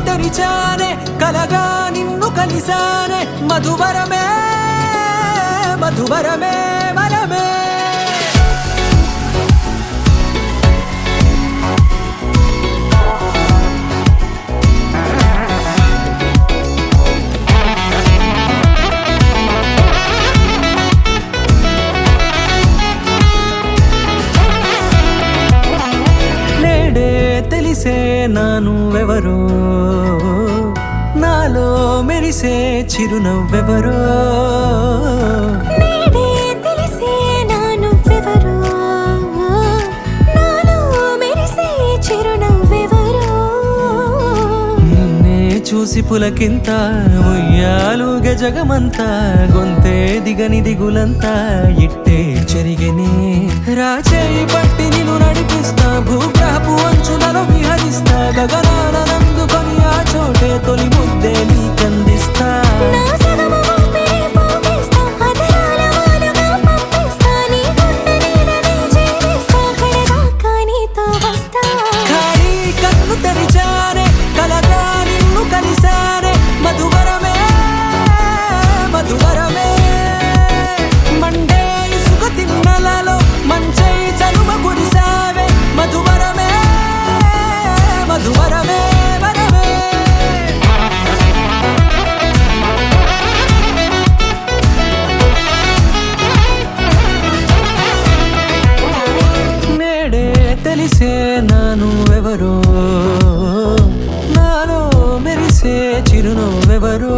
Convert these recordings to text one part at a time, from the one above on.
తెరిచానే కలగా నిన్ను కలిసానే మధువరమే మధువరమే వరమే తెలిసే నానువెవరో నాలో మెరిసే చిరునవ్వెవరో నేడే తెలిసే నానువెవరో నాలో మెరిసే చిరునవ్వెవరో నిన్నే చూసి పులకింత ఉయ్యాలుగ జగమంతా గొంతే దిగని దిగులంతా ఇట్టే చెరిగెనే రాచేయి పట్టి నిన్ను నడిపిస్తా భూగ్రహపు అంచులలో విహరిస్తా గగనాల నందుకొని ఆ చోటే తొలి ముద్దే నీకందిస్తా నా సగము ఊపిరి పోగేస్తా అదరాల వాలుగా పంపిస్తా నీ గుండె నీడనే చేరేస్తా కడదాకా నీతో వస్తా ఖాళీ కన్ను తెరిచానే కలగా నిన్ను కలిసానే మధువరమే మధువరమే మండే ఇసుక తిన్నలలో మంచై చలువ కురిసావే మధువరమే మధువరమే వరమే నేడే తెలిసే నానువెవరో నాలో మెరిసే చిరునవ్వెవరో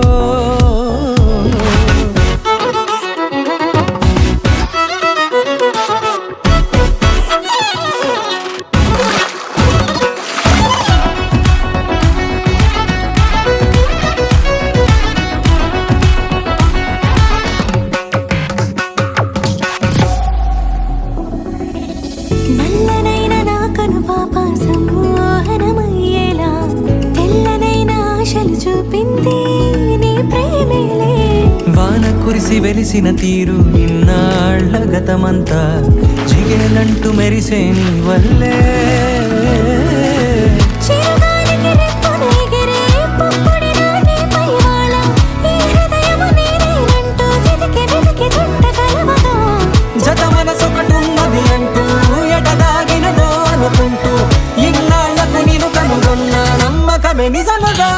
నల్లనైన నా కనుపాప సమ్మోహనమయ్యేలా తెల్లనైన ఆశలు చూపింది నీ ప్రేమేలే వాన కురిసి వెలిసిన తీరు ఇన్నాళ్ల గతమంతా జిగేలంటూ మెరిసే నీ వల్లే చిరుగాలికి రెప్పున ఎగిరే పుప్పొడిన నీపై వాళ ఈ హృదయము నీదేనంటూ వెతికి వెతికి చుట్ట కలవగా జత మనసొకటున్నది అంటూ ఎటదాగినదో అనుకుంటూ ఇన్నాళ్లకు నేను కనుగొన్న నమ్మకమే నిజముగా